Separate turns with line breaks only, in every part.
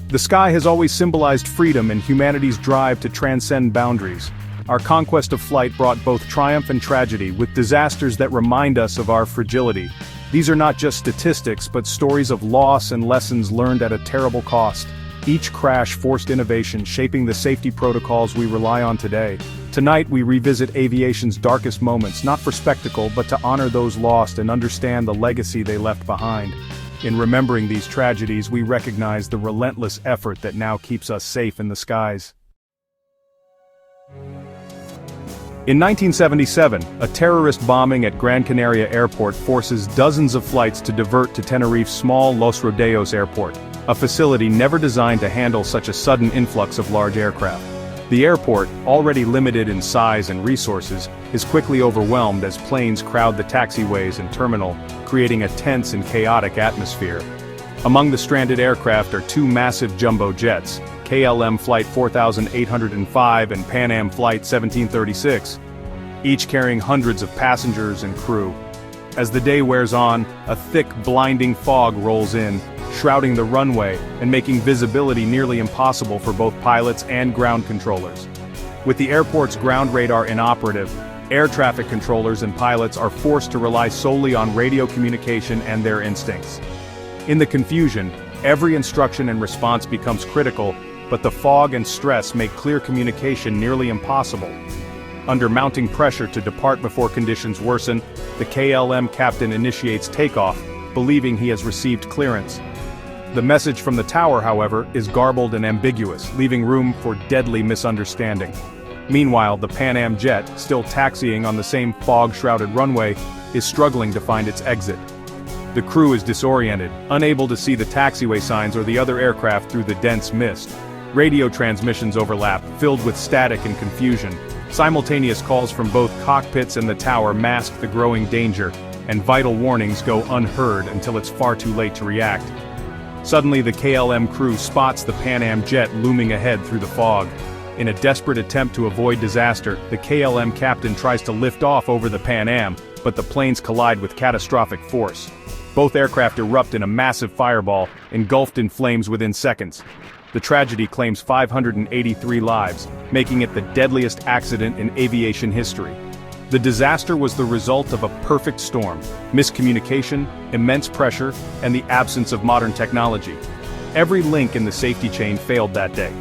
The sky has always symbolized freedom and humanity's drive to transcend boundaries. Our conquest of flight brought both triumph and tragedy, with disasters that remind us of our fragility. These are not just statistics, but stories of loss and lessons learned at a terrible cost. Each crash forced innovation, shaping the safety protocols we rely on today. Tonight we revisit aviation's darkest moments, not for spectacle, but to honor those lost and understand the legacy they left behind. In remembering these tragedies, we recognize the relentless effort that now keeps us safe in the skies. In 1977, a terrorist bombing at Gran Canaria Airport forces dozens of flights to divert to Tenerife's small Los Rodeos airport, a facility never designed to handle such a sudden influx of large aircraft. The airport, already limited in size and resources, is quickly overwhelmed as planes crowd the taxiways and terminal, creating a tense and chaotic atmosphere. Among the stranded aircraft are two massive jumbo jets, KLM Flight 4805 and Pan Am Flight 1736, each carrying hundreds of passengers and crew. As the day wears on, a thick, blinding fog rolls in, shrouding the runway and making visibility nearly impossible for both pilots and ground controllers. With the airport's ground radar inoperative, air traffic controllers and pilots are forced to rely solely on radio communication and their instincts. In the confusion, every instruction and response becomes critical, but the fog and stress make clear communication nearly impossible. Under mounting pressure to depart before conditions worsen, the KLM captain initiates takeoff, believing he has received clearance. The message from the tower, however, is garbled and ambiguous, leaving room for deadly misunderstanding. Meanwhile, the Pan Am jet, still taxiing on the same fog-shrouded runway, is struggling to find its exit. The crew is disoriented, unable to see the taxiway signs or the other aircraft through the dense mist. Radio transmissions overlap, filled with static and confusion. Simultaneous calls from both cockpits and the tower mask the growing danger, and vital warnings go unheard until it's far too late to react. Suddenly the KLM crew spots the Pan Am jet looming ahead through the fog. In a desperate attempt to avoid disaster, the KLM captain tries to lift off over the Pan Am, but the planes collide with catastrophic force. Both aircraft erupt in a massive fireball, engulfed in flames within seconds. The tragedy claims 583 lives, making it the deadliest accident in aviation history. The disaster was the result of a perfect storm: miscommunication, immense pressure, and the absence of modern technology. Every link in the safety chain failed that day.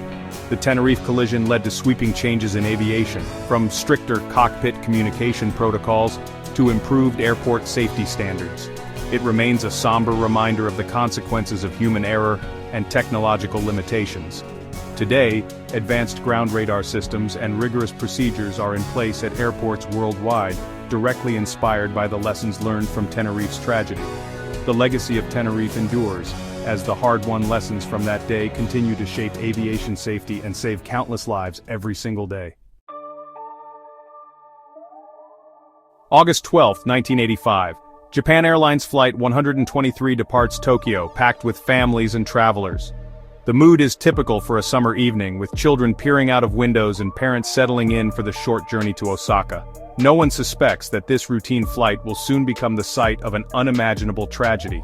The Tenerife collision led to sweeping changes in aviation, from stricter cockpit communication protocols to improved airport safety standards. It remains a somber reminder of the consequences of human error and technological limitations. Today, advanced ground radar systems and rigorous procedures are in place at airports worldwide, directly inspired by the lessons learned from Tenerife's tragedy. The legacy of Tenerife endures, as the hard-won lessons from that day continue to shape aviation safety and save countless lives every single day. August 12, 1985. Japan Airlines Flight 123 departs Tokyo, packed with families and travelers. The mood is typical for a summer evening, with children peering out of windows and parents settling in for the short journey to Osaka. No one suspects that this routine flight will soon become the site of an unimaginable tragedy.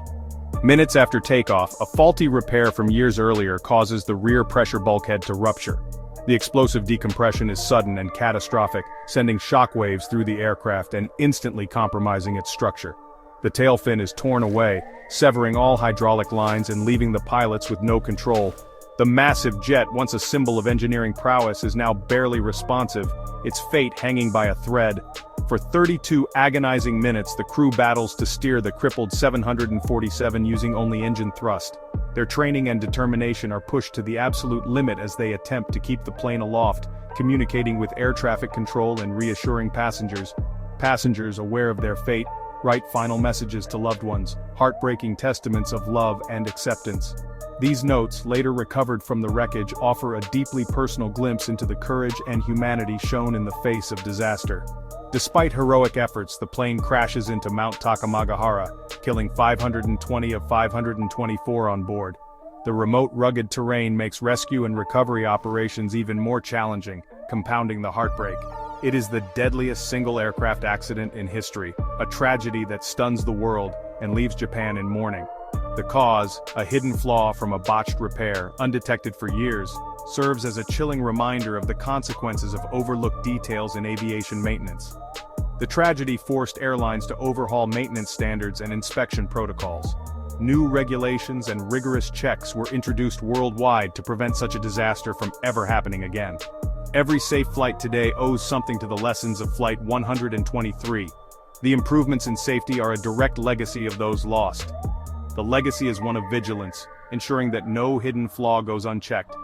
Minutes after takeoff, a faulty repair from years earlier causes the rear pressure bulkhead to rupture. The explosive decompression is sudden and catastrophic, sending shockwaves through the aircraft and instantly compromising its structure. The tail fin is torn away, severing all hydraulic lines and leaving the pilots with no control. The massive jet, once a symbol of engineering prowess, is now barely responsive, its fate hanging by a thread. For 32 agonizing minutes, the crew battles to steer the crippled 747 using only engine thrust. Their training and determination are pushed to the absolute limit as they attempt to keep the plane aloft, communicating with air traffic control and reassuring passengers. Passengers, aware of their fate, write final messages to loved ones, heartbreaking testaments of love and acceptance. These notes, later recovered from the wreckage, offer a deeply personal glimpse into the courage and humanity shown in the face of disaster. Despite heroic efforts, the plane crashes into Mount Takamagahara, killing 520 of 524 on board. The remote, rugged terrain makes rescue and recovery operations even more challenging, compounding the heartbreak. It is the deadliest single-aircraft accident in history, a tragedy that stuns the world and leaves Japan in mourning. The cause, a hidden flaw from a botched repair, undetected for years, serves as a chilling reminder of the consequences of overlooked details in aviation maintenance. The tragedy forced airlines to overhaul maintenance standards and inspection protocols. New regulations and rigorous checks were introduced worldwide to prevent such a disaster from ever happening again. Every safe flight today owes something to the lessons of Flight 123. The improvements in safety are a direct legacy of those lost. The legacy is one of vigilance, ensuring that no hidden flaw goes unchecked.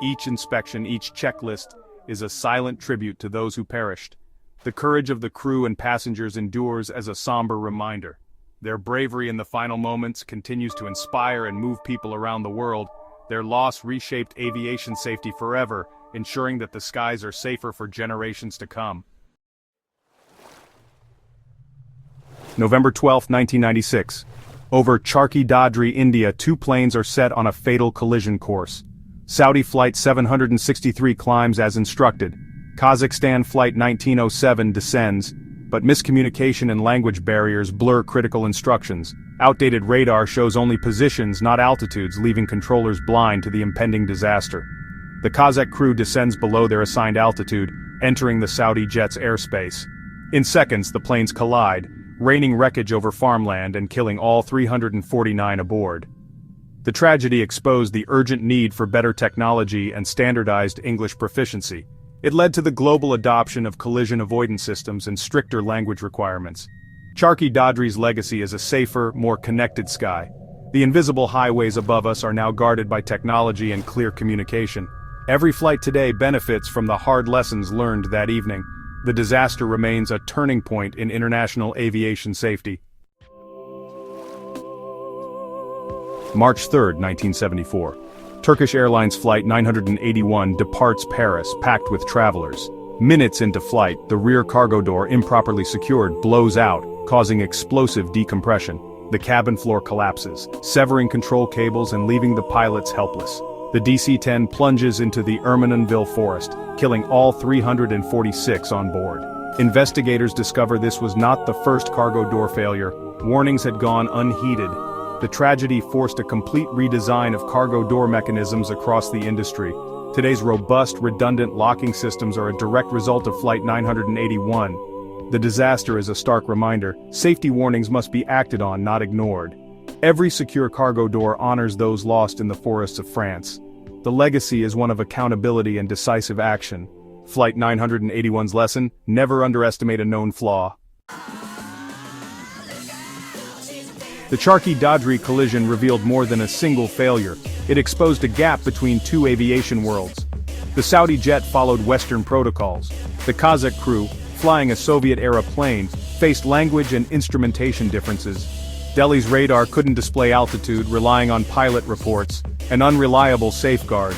Each inspection, each checklist, is a silent tribute to those who perished. The courage of the crew and passengers endures as a somber reminder. Their bravery in the final moments continues to inspire and move people around the world. Their loss reshaped aviation safety forever, ensuring that the skies are safer for generations to come. November 12, 1996. Over Charkhi, Dadri, India, two planes are set on a fatal collision course. Saudi Flight 763 climbs as instructed. Kazakhstan Flight 1907 descends, but miscommunication and language barriers blur critical instructions. Outdated radar shows only positions, not altitudes, leaving controllers blind to the impending disaster. The Kazakh crew descends below their assigned altitude, entering the Saudi jet's airspace. In seconds, the planes collide, raining wreckage over farmland and killing all 349 aboard. The tragedy exposed the urgent need for better technology and standardized English proficiency. It led to the global adoption of collision avoidance systems and stricter language requirements. Charkhi Dadri's legacy is a safer, more connected sky. The invisible highways above us are now guarded by technology and clear communication. Every flight today benefits from the hard lessons learned that evening. The disaster remains a turning point in international aviation safety. March 3, 1974. Turkish Airlines Flight 981 departs Paris packed with travelers. Minutes into flight, the rear cargo door, improperly secured, blows out, causing explosive decompression. The cabin floor collapses, severing control cables and leaving the pilots helpless. The DC-10 plunges into the Ermenonville forest, killing all 346 on board. Investigators discover this was not the first cargo door failure. Warnings had gone unheeded. The tragedy forced a complete redesign of cargo door mechanisms across the industry. Today's robust, redundant locking systems are a direct result of Flight 981. The disaster is a stark reminder: safety warnings must be acted on, not ignored. Every secure cargo door honors those lost in the forests of France. The legacy is one of accountability and decisive action. Flight 981's lesson: never underestimate a known flaw. The Charkhi Dadri collision revealed more than a single failure. It exposed a gap between two aviation worlds. The Saudi jet followed Western protocols. The Kazakh crew, flying a Soviet-era plane, faced language and instrumentation differences. Delhi's radar couldn't display altitude, relying on pilot reports, an unreliable safeguard.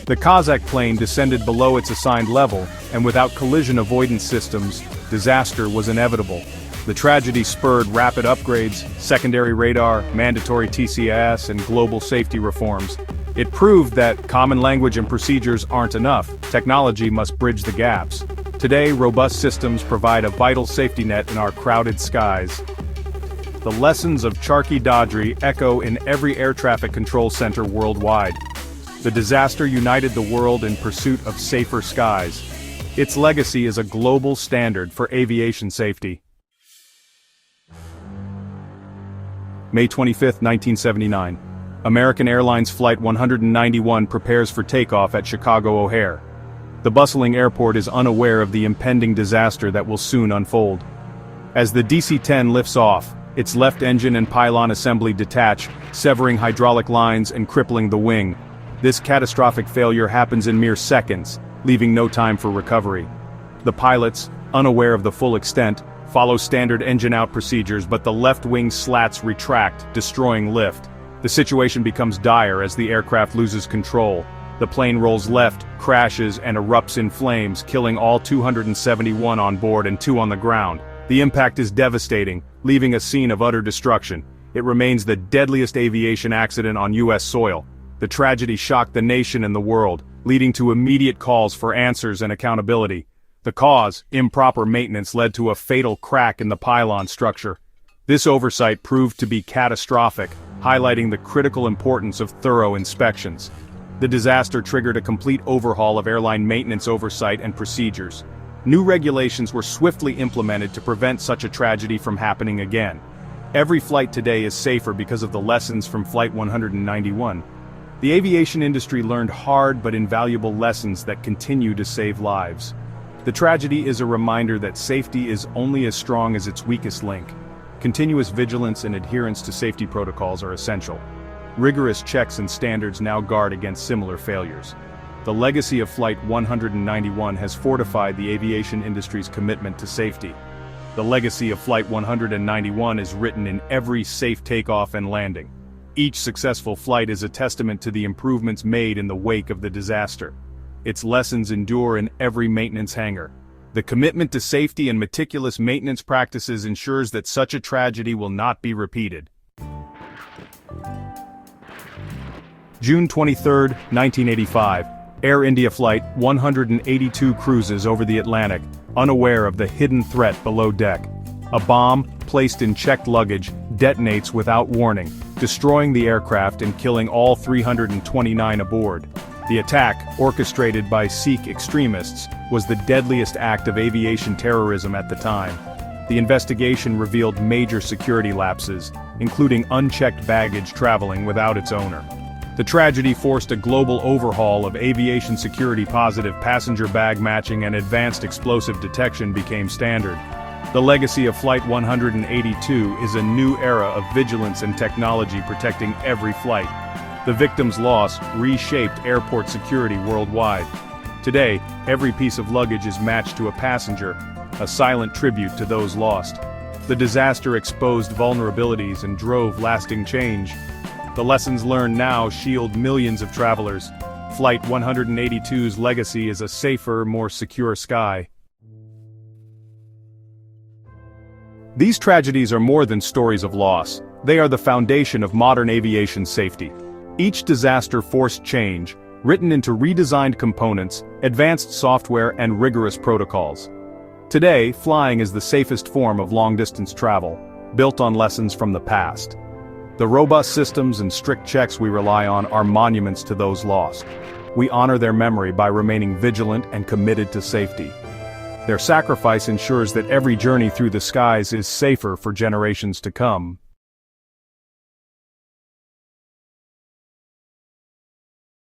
The Kazakh plane descended below its assigned level, and without collision avoidance systems, disaster was inevitable. The tragedy spurred rapid upgrades, secondary radar, mandatory TCAS, and global safety reforms. It proved that common language and procedures aren't enough. Technology must bridge the gaps. Today, robust systems provide a vital safety net in our crowded skies. The lessons of Charkhi Dadri echo in every air traffic control center worldwide. The disaster united the world in pursuit of safer skies. Its legacy is a global standard for aviation safety. May 25, 1979. American Airlines Flight 191 prepares for takeoff at Chicago O'Hare. The bustling airport is unaware of the impending disaster that will soon unfold. As the DC-10 lifts off, its left engine and pylon assembly detach, severing hydraulic lines and crippling the wing. This catastrophic failure happens in mere seconds, leaving no time for recovery. The pilots, unaware of the full extent, follow standard engine-out procedures, but the left wing slats retract, destroying lift. The situation becomes dire as the aircraft loses control. The plane rolls left, crashes, and erupts in flames, killing all 271 on board and 2 on the ground. The impact is devastating, leaving a scene of utter destruction. It remains the deadliest aviation accident on U.S. soil. The tragedy shocked the nation and the world, leading to immediate calls for answers and accountability. The cause, improper maintenance, led to a fatal crack in the pylon structure. This oversight proved to be catastrophic, highlighting the critical importance of thorough inspections. The disaster triggered a complete overhaul of airline maintenance oversight and procedures. New regulations were swiftly implemented to prevent such a tragedy from happening again. Every flight today is safer because of the lessons from Flight 191. The aviation industry learned hard but invaluable lessons that continue to save lives. The tragedy is a reminder that safety is only as strong as its weakest link. Continuous vigilance and adherence to safety protocols are essential. Rigorous checks and standards now guard against similar failures. The legacy of Flight 191 has fortified the aviation industry's commitment to safety. The legacy of Flight 191 is written in every safe takeoff and landing. Each successful flight is a testament to the improvements made in the wake of the disaster. Its lessons endure in every maintenance hangar. The commitment to safety and meticulous maintenance practices ensures that such a tragedy will not be repeated. June 23, 1985. Air India Flight 182 cruises over the Atlantic, unaware of the hidden threat below deck. A bomb, placed in checked luggage, detonates without warning, destroying the aircraft and killing all 329 aboard. The attack, orchestrated by Sikh extremists, was the deadliest act of aviation terrorism at the time. The investigation revealed major security lapses, including unchecked baggage traveling without its owner. The tragedy forced a global overhaul of aviation security. Positive passenger bag matching and advanced explosive detection became standard. The legacy of Flight 182 is a new era of vigilance and technology protecting every flight. The victim's loss reshaped airport security worldwide. Today, every piece of luggage is matched to a passenger, a silent tribute to those lost. The disaster exposed vulnerabilities and drove lasting change. The lessons learned now shield millions of travelers. Flight 182's legacy is a safer, more secure sky. These tragedies are more than stories of loss. They are the foundation of modern aviation safety. Each disaster forced change, written into redesigned components, advanced software and rigorous protocols. Today, flying is the safest form of long-distance travel, built on lessons from the past. The robust systems and strict checks we rely on are monuments to those lost. We honor their memory by remaining vigilant and committed to safety. Their sacrifice ensures that every journey through the skies is safer for generations to come.